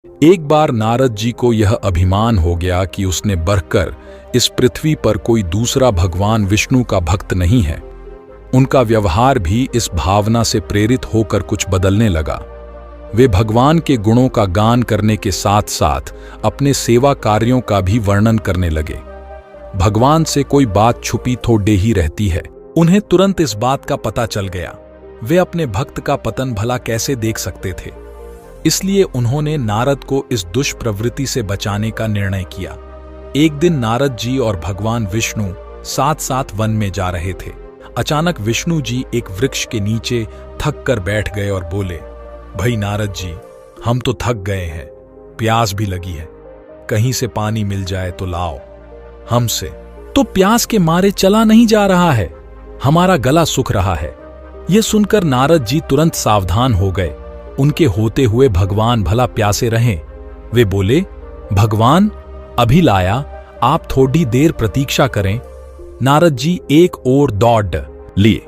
एक बार नारद जी को यह अभिमान हो गया कि उसने बढ़कर इस पृथ्वी पर कोई दूसरा भगवान विष्णु का भक्त नहीं है। उनका व्यवहार भी इस भावना से प्रेरित होकर कुछ बदलने लगा। वे भगवान के गुणों का गान करने के साथ साथ अपने सेवा कार्यों का भी वर्णन करने लगे। भगवान से कोई बात छुपी थोड़े ही रहती है। उन्हें तुरंत इस बात का पता चल गया। वे अपने भक्त का पतन भला कैसे देख सकते थे। इसलिए उन्होंने नारद को इस दुष्प्रवृत्ति से बचाने का निर्णय किया। एक दिन नारद जी और भगवान विष्णु साथ साथ वन में जा रहे थे। अचानक विष्णु जी एक वृक्ष के नीचे थक कर बैठ गए और बोले, भाई नारद जी, हम तो थक गए हैं, प्यास भी लगी है, कहीं से पानी मिल जाए तो लाओ। हमसे तो प्यास के मारे चला नहीं जा रहा है, हमारा गला सूख रहा है। यह सुनकर नारद जी तुरंत सावधान हो गए। उनके होते हुए भगवान भला प्यासे रहें। वे बोले, भगवान अभी लाया, आप थोड़ी देर प्रतीक्षा करें। नारद जी एक ओर दौड़ लिए।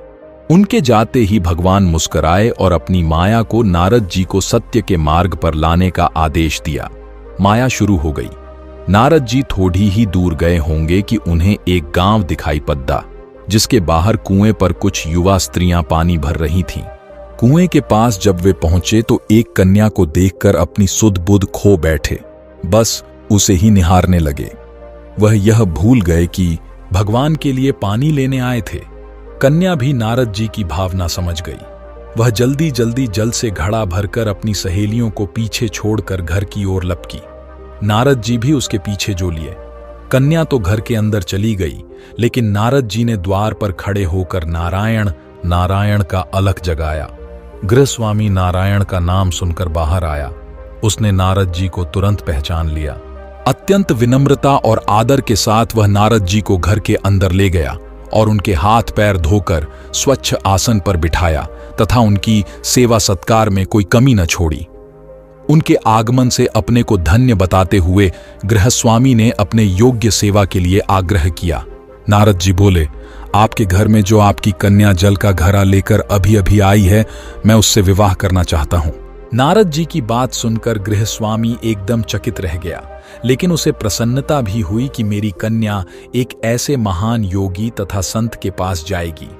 उनके जाते ही भगवान मुस्कुराए और अपनी माया को नारद जी को सत्य के मार्ग पर लाने का आदेश दिया। माया शुरू हो गई। नारद जी थोड़ी ही दूर गए होंगे कि उन्हें एक गांव दिखाई पड़ा, जिसके बाहर कुएं पर कुछ युवा स्त्रियां पानी भर रही थीं। कुएं के पास जब वे पहुंचे तो एक कन्या को देखकर अपनी सुध बुध खो बैठे, बस उसे ही निहारने लगे। वह यह भूल गए कि भगवान के लिए पानी लेने आए थे। कन्या भी नारद जी की भावना समझ गई। वह जल्दी जल्दी जल से घड़ा भरकर अपनी सहेलियों को पीछे छोड़कर घर की ओर लपकी। नारद जी भी उसके पीछे जो लिए। कन्या तो घर के अंदर चली गई, लेकिन नारद जी ने द्वार पर खड़े होकर नारायण नारायण का अलख जगाया। गृहस्वामी नारायण का नाम सुनकर बाहर आया। उसने नारद जी को तुरंत पहचान लिया। अत्यंत विनम्रता और आदर के साथ वह नारद जी को घर के अंदर ले गया और उनके हाथ पैर धोकर स्वच्छ आसन पर बिठाया तथा उनकी सेवा सत्कार में कोई कमी न छोड़ी। उनके आगमन से अपने को धन्य बताते हुए गृहस्वामी ने अपने योग्य सेवा के लिए आग्रह किया। नारद जी बोले, आपके घर में जो आपकी कन्या जल का घड़ा लेकर अभी अभी आई है, मैं उससे विवाह करना चाहता हूं। नारद जी की बात सुनकर गृहस्वामी एकदम चकित रह गया, लेकिन उसे प्रसन्नता भी हुई कि मेरी कन्या एक ऐसे महान योगी तथा संत के पास जाएगी।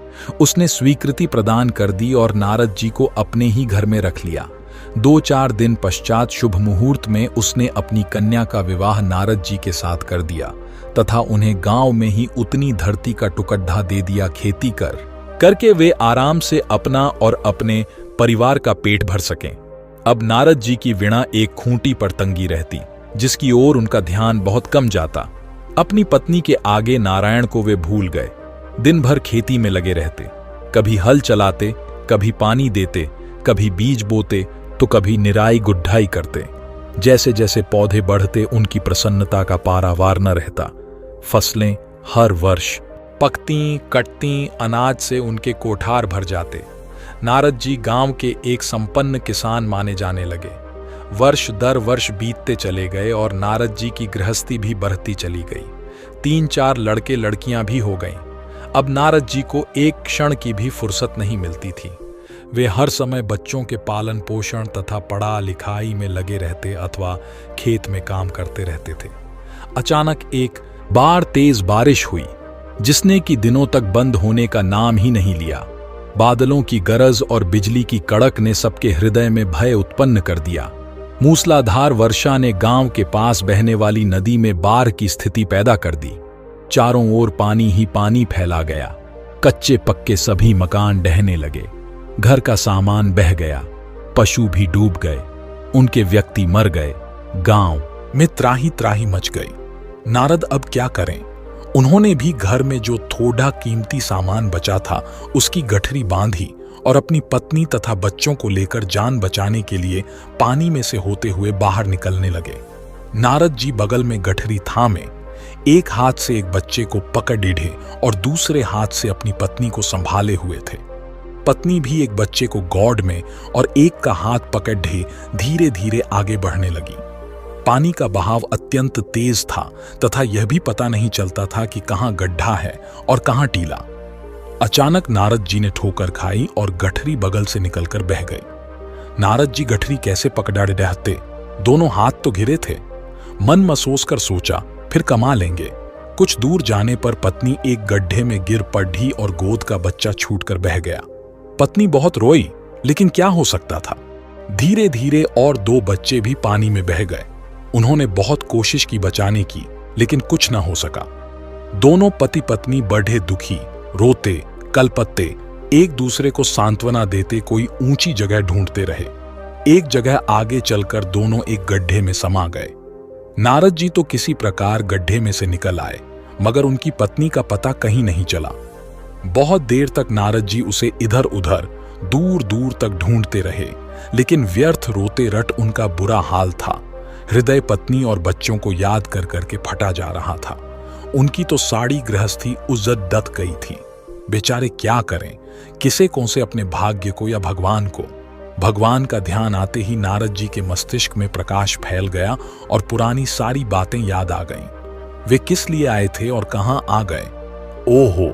उसने स्वीकृति प्रदान कर दी और नारद जी को अपने ही घर में रख लिया। 2-4 दिन पश्चात शुभ मुहूर्त में उसने अपनी कन्या का विवाह नारद जी के साथ कर दिया तथा उन्हें गांव में ही उतनी धरती का टुकड़ा दे दिया खेती करके वे आराम से अपना और अपने परिवार का पेट भर सकें। अब नारद जी की वीणा एक खूंटी पर तंगी रहती, जिसकी ओर उनका ध्यान बहुत कम जाता। अपनी पत्नी के आगे नारायण को वे भूल गए। दिन भर खेती में लगे रहते, कभी हल चलाते, कभी पानी देते, कभी बीज बोते तो कभी निराई गुड्ढाई करते। जैसे जैसे पौधे बढ़ते उनकी प्रसन्नता का पारावार न रहता। फसलें हर वर्ष पकती कटती, अनाज से उनके कोठार भर जाते। नारद जी गांव के एक संपन्न किसान माने जाने लगे। वर्ष दर वर्ष बीतते चले गए और नारद जी की गृहस्थी भी बढ़ती चली गई। 3-4 लड़के लड़कियां भी हो गईं। अब नारद जी को एक क्षण की भी फुर्सत नहीं मिलती थी। वे हर समय बच्चों के पालन पोषण तथा पढ़ा लिखाई में लगे रहते अथवा खेत में काम करते रहते थे। अचानक एक बार तेज बारिश हुई, जिसने कि दिनों तक बंद होने का नाम ही नहीं लिया। बादलों की गरज और बिजली की कड़क ने सबके हृदय में भय उत्पन्न कर दिया। मूसलाधार वर्षा ने गांव के पास बहने वाली नदी में बाढ़ की स्थिति पैदा कर दी। चारों ओर पानी ही पानी फैला गया। कच्चे पक्के सभी मकान ढहने लगे। घर का सामान बह गया। पशु भी डूब गए। उनके व्यक्ति मर गए। गांव में त्राही त्राही मच गई। नारद अब क्या करें? उन्होंने भी घर में जो थोड़ा कीमती सामान बचा था उसकी गठरी बांधी और अपनी पत्नी तथा बच्चों को लेकर जान बचाने के लिए पानी में से होते हुए बाहर निकलने लगे। नारद जी बगल में गठरी थामे एक हाथ से एक बच्चे को पकड़ लीधे और दूसरे हाथ से अपनी पत्नी को संभाले हुए थे। पत्नी भी एक बच्चे को गौड़ में और एक का हाथ पकड़ धीरे धीरे आगे बढ़ने लगी। पानी का बहाव अत्यंत तेज था तथा यह भी पता नहीं चलता था कि कहां गड्ढा है और कहां टीला। अचानक नारद जी ने ठोकर खाई और गठरी बगल से निकलकर बह गई। नारद जी गठरी कैसे पकड़े रहते, दोनों हाथ तो घिरे थे। मन मसोस कर सोचा फिर कमा लेंगे। कुछ दूर जाने पर पत्नी एक गड्ढे में गिर पड़ी और गोद का बच्चा छूटकर बह गया। पत्नी बहुत रोई, लेकिन क्या हो सकता था। धीरे धीरे और 2 बच्चे भी पानी में बह गए। उन्होंने बहुत कोशिश की बचाने की, लेकिन कुछ न हो सका। दोनों पति पत्नी बड़े दुखी, रोते, कलपत्ते, एक दूसरे को सांत्वना देते कोई ऊंची जगह ढूंढते रहे। एक जगह आगे चलकर दोनों एक गड्ढे में समा गए। नारद जी तो किसी प्रकार गड्ढे में से निकल आए, मगर उनकी पत्नी का पता कहीं नहीं चला। बहुत देर तक नारद जी उसे इधर उधर दूर दूर तक ढूंढते रहे, लेकिन व्यर्थ रोते रट उनका बुरा हाल था। हृदय पत्नी और बच्चों को याद कर करके फटा जा रहा था। उनकी तो साड़ी गृहस्थी उज्जत दत गई थी। बेचारे क्या करें, किसे कौन से अपने भाग्य को या भगवान को। भगवान का ध्यान आते ही नारद जी के मस्तिष्क में प्रकाश फैल गया और पुरानी सारी बातें याद आ गईं। वे किस लिए आए थे और कहां आ गए। ओहो,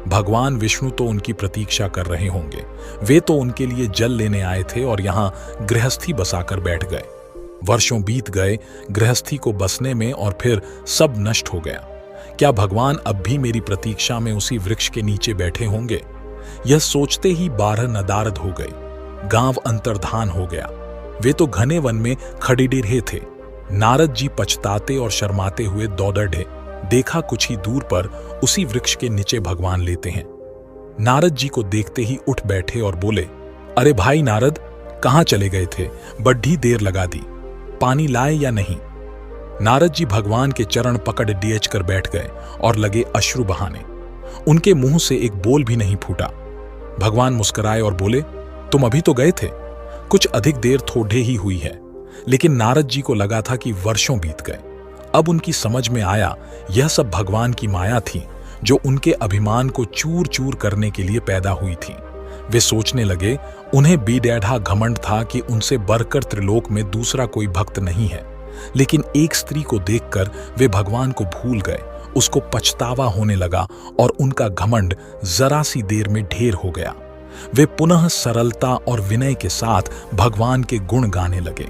भगवान विष्णु तो उनकी प्रतीक्षा कर रहे होंगे। वे तो उनके लिए जल लेने आए थे और यहां गृहस्थी बसाकर बैठ गए। वर्षों बीत गए गृहस्थी को बसने में और फिर सब नष्ट हो गया। क्या भगवान अब भी मेरी प्रतीक्षा में उसी वृक्ष के नीचे बैठे होंगे। यह सोचते ही 12 नदारद हो गए। गांव अंतर्धान हो गया। वे तो घने वन में खड़े रहे थे। नारद जी पछताते और शर्माते हुए दौड़े। देखा कुछ ही दूर पर उसी वृक्ष के नीचे भगवान लेते हैं। नारद जी को देखते ही उठ बैठे और बोले, अरे भाई नारद, कहां चले गए थे, बड़ी देर लगा दी, पानी लाए या नहीं। नारद जी भगवान के चरण पकड़ डियच कर बैठ गए और लगे अश्रु बहाने। उनके मुंह से एक बोल भी नहीं फूटा। भगवान मुस्कुराए और बोले, तुम अभी तो गए थे, कुछ अधिक देर थोड़े ही हुई है। लेकिन नारद जी को लगा था कि वर्षों बीत गए। अब उनकी समझ में आया यह सब भगवान की माया थी, जो उनके अभिमान को चूर चूर करने के लिए पैदा हुई थी। वे सोचने लगे, उन्हें बेडैढ़ा घमंड था कि उनसे बढ़कर त्रिलोक में दूसरा कोई भक्त नहीं है। लेकिन एक स्त्री को देखकर वे भगवान को भूल गए। उसको पछतावा होने लगा और उनका घमंड जरा सी देर में ढेर हो गया। वे पुनः सरलता और विनय के साथ भगवान के गुण गाने लगे।